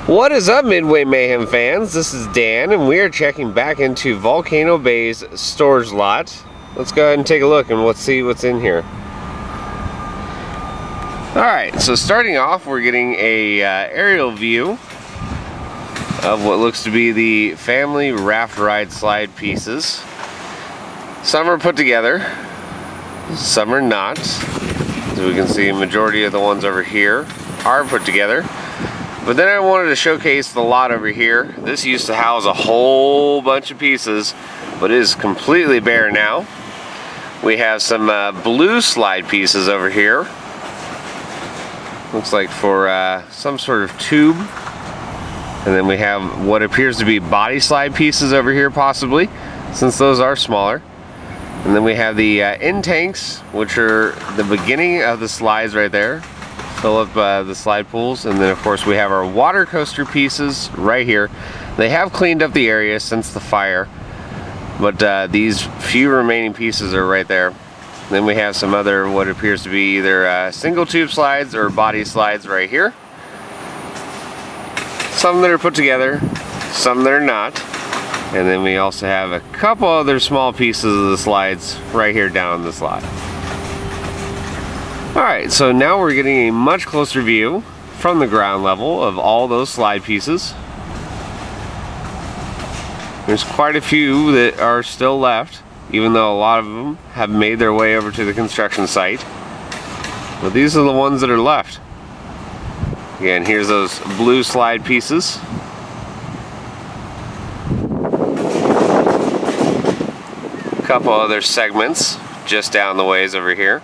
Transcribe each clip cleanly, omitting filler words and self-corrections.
What is up, Midway Mayhem fans? This is Dan, and we are checking back into Volcano Bay's storage lot. Let's go ahead and take a look and let's see what's in here. Alright, so starting off, we're getting a aerial view of what looks to be the family raft ride slide pieces. Some are put together, some are not. As we can see, a majority of the ones over here are put together. But then I wanted to showcase the lot over here. This used to house a whole bunch of pieces, but it is completely bare now. We have some blue slide pieces over here. Looks like for some sort of tube. And then we have what appears to be body slide pieces over here, possibly, since those are smaller. And then we have the end tanks, which are the beginning of the slides right there. Fill up the slide pools, and then of course we have our water coaster pieces right here. They have cleaned up the area since the fire, but these few remaining pieces are right there. Then we have some other what appears to be either single tube slides or body slides right here. Some that are put together, some that are not. And then we also have a couple other small pieces of the slides right here down the slide. Alright, so now we're getting a much closer view from the ground level of all those slide pieces. There's quite a few that are still left, even though a lot of them have made their way over to the construction site. But these are the ones that are left. Again, here's those blue slide pieces. A couple other segments just down the ways over here.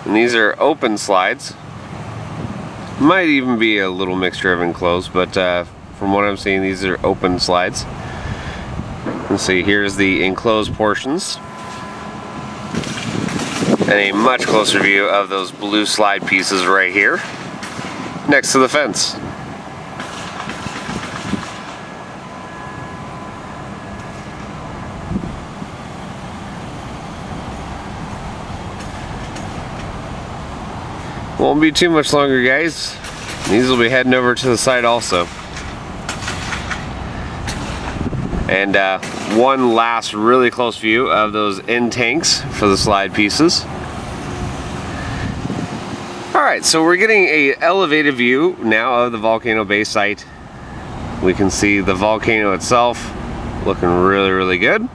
And these are open slides. Might even be a little mixture of enclosed, but from what I'm seeing, these are open slides. Let's see, here's the enclosed portions. And a much closer view of those blue slide pieces right here, next to the fence. Won't be too much longer, guys. These will be heading over to the site also. And one last really close view of those end tanks for the slide pieces. Alright, so we're getting a elevated view now of the Volcano Bay site. We can see the volcano itself looking really, really good.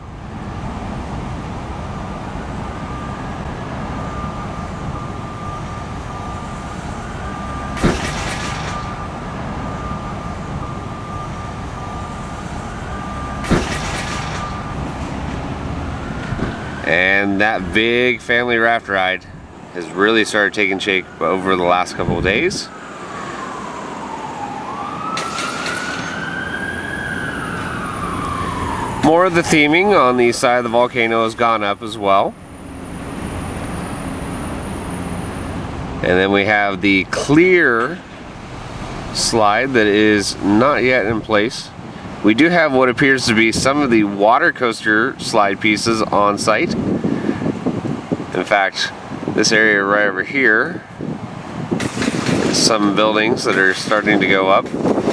And that big family raft ride has really started taking shape over the last couple of days. More of the theming on the side of the volcano has gone up as well. And then we have the clear slide that is not yet in place. We do have what appears to be some of the water coaster slide pieces on site. In fact, this area right over here, some buildings that are starting to go up.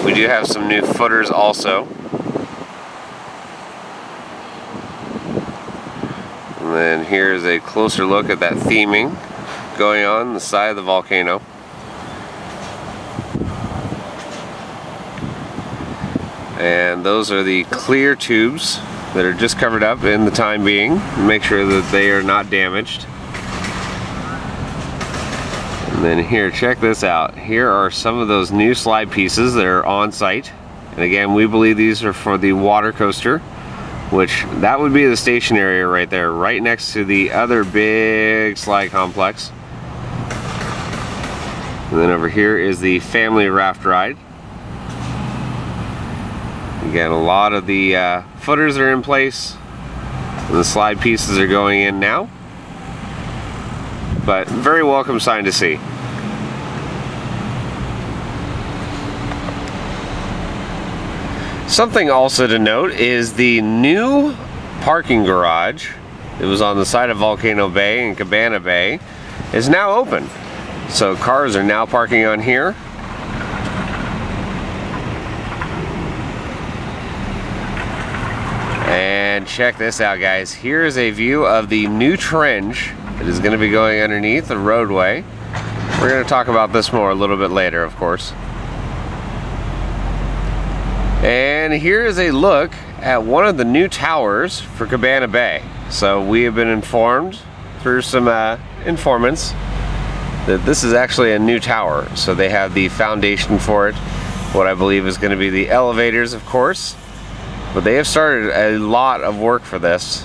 We do have some new footers also. And then here's a closer look at that theming going on the side of the volcano. And those are the clear tubes that are just covered up in the time being. Make sure that they are not damaged. And then here, check this out. Here are some of those new slide pieces that are on site. And again, we believe these are for the water coaster, which that would be the station area right there, right next to the other big slide complex. And then over here is the family raft ride. Again, a lot of the footers are in place, and the slide pieces are going in now. But very welcome sign to see. Something also to note is the new parking garage that was on the side of Volcano Bay and Cabana Bay is now open. So cars are now parking on here. And check this out, guys. Here is a view of the new trench that is going to be going underneath the roadway. We're going to talk about this more a little bit later, of course. And here is a look at one of the new towers for Cabana Bay. So we have been informed through some informants that this is actually a new tower. So they have the foundation for it, what I believe is going to be the elevators, of course. But they have started a lot of work for this.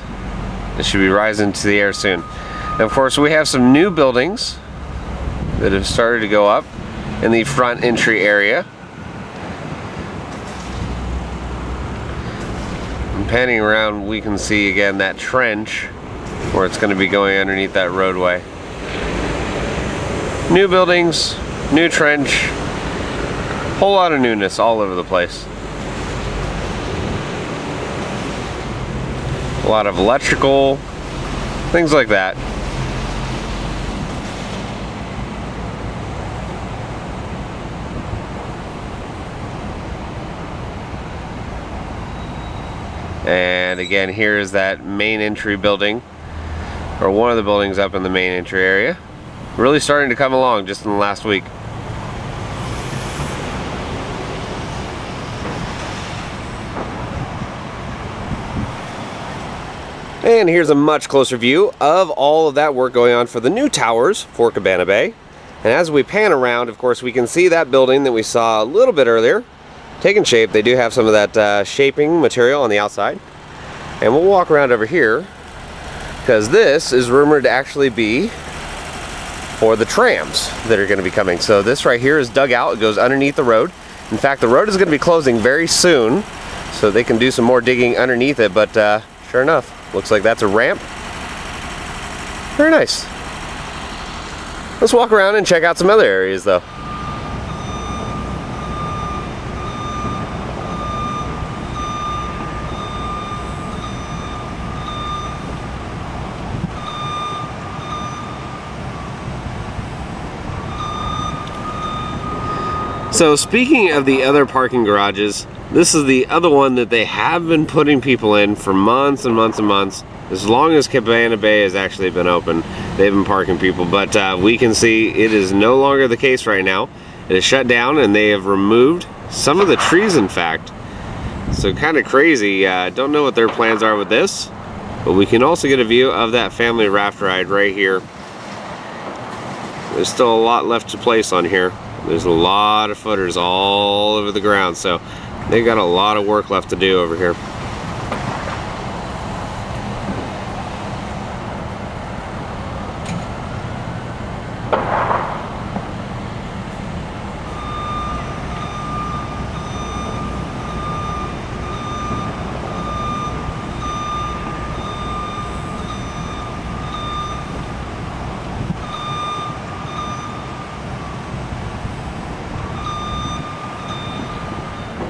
It should be rising to the air soon. And of course, we have some new buildings that have started to go up in the front entry area. And panning around, we can see again that trench where it's going to be going underneath that roadway. New buildings, new trench, whole lot of newness all over the place. A lot of electrical, things like that. And again, here is that main entry building, or one of the buildings up in the main entry area. Really starting to come along just in the last week. And here's a much closer view of all of that work going on for the new towers for Cabana Bay. And as we pan around, of course, we can see that building that we saw a little bit earlier taking shape. They do have some of that shaping material on the outside. And we'll walk around over here, because this is rumored to actually be for the trams that are going to be coming. So this right here is dug out. It goes underneath the road. In fact, the road is going to be closing very soon, so they can do some more digging underneath it. But sure enough, looks like that's a ramp. Very nice. Let's walk around and check out some other areas though. So speaking of the other parking garages, this is the other one that they have been putting people in for months and months and months. As long as Cabana Bay has actually been open, they've been parking people. But we can see it is no longer the case right now. It is shut down, and they have removed some of the trees, in fact. So kind of crazy. Don't know what their plans are with this, but we can also get a view of that family raft ride right here. There's still a lot left to place on here. There's a lot of footers all over the ground, so they've got a lot of work left to do over here.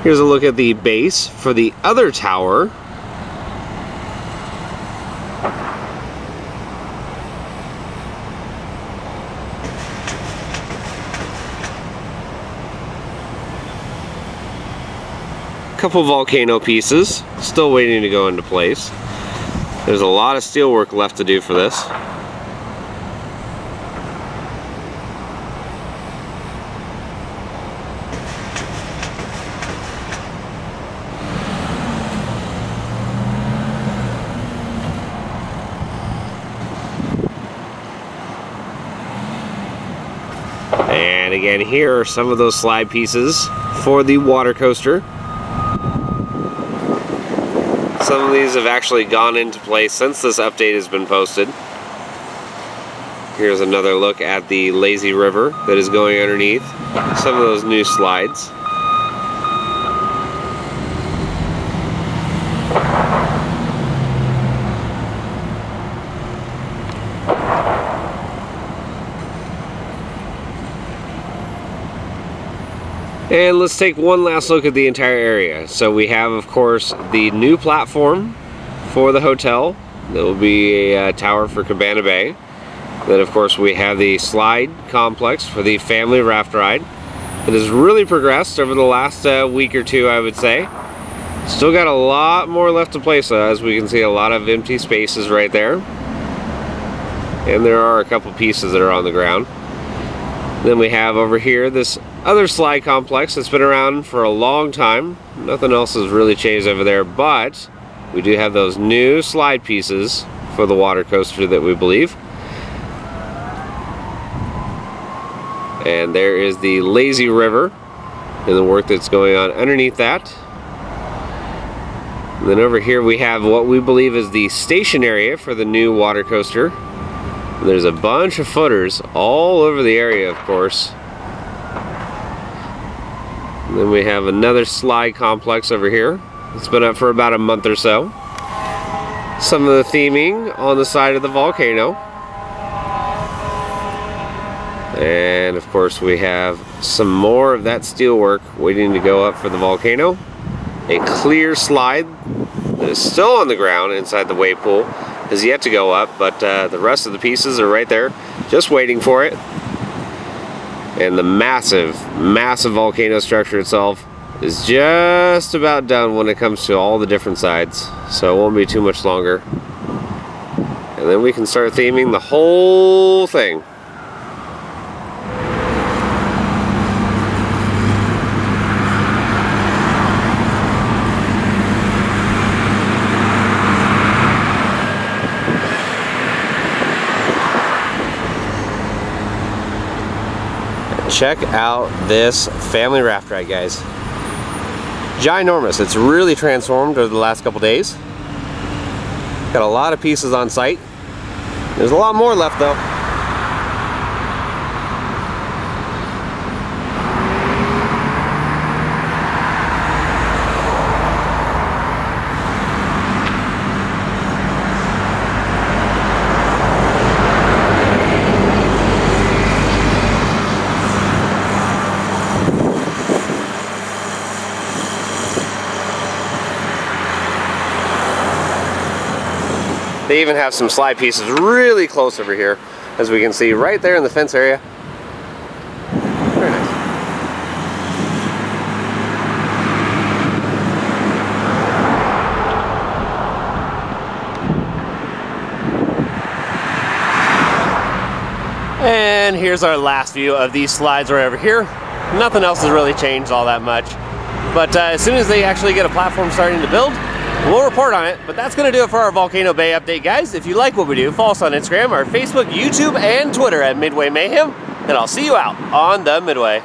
Here's a look at the base for the other tower. Couple Volcano pieces, still waiting to go into place. There's a lot of steel work left to do for this. And again, here are some of those slide pieces for the water coaster. Some of these have actually gone into place since this update has been posted. Here's another look at the lazy river that is going underneath some of those new slides. And let's take one last look at the entire area. So we have, of course, the new platform for the hotel. There will be a tower for Cabana Bay. Then, of course, we have the slide complex for the family raft ride. It has really progressed over the last week or two, I would say. Still got a lot more left to play, so as we can see, a lot of empty spaces right there. And there are a couple pieces that are on the ground. Then we have over here this other slide complex that's been around for a long time. Nothing else has really changed over there, but we do have those new slide pieces for the water coaster that we believe. And there is the lazy river and the work that's going on underneath that. And then over here we have what we believe is the station area for the new water coaster. And there's a bunch of footers all over the area, of course. And then we have another slide complex over here. It's been up for about a month or so. Some of the theming on the side of the volcano. And of course we have some more of that steelwork waiting to go up for the volcano. A clear slide that is still on the ground inside the wave pool has yet to go up, but the rest of the pieces are right there just waiting for it. And the massive volcano structure itself is just about done when it comes to all the different sides, so it won't be too much longer. And then we can start theming the whole thing. Check out this family raft ride, guys. Ginormous. It's really transformed over the last couple days. Got a lot of pieces on site. There's a lot more left though. They even have some slide pieces really close over here, as we can see right there in the fence area. Very nice. And here's our last view of these slides right over here. Nothing else has really changed all that much. But as soon as they actually get a platform starting to build, we'll report on it. But that's going to do it for our Volcano Bay update, guys. If you like what we do, follow us on Instagram, our Facebook, YouTube, and Twitter at Midway Mayhem. And I'll see you out on the Midway.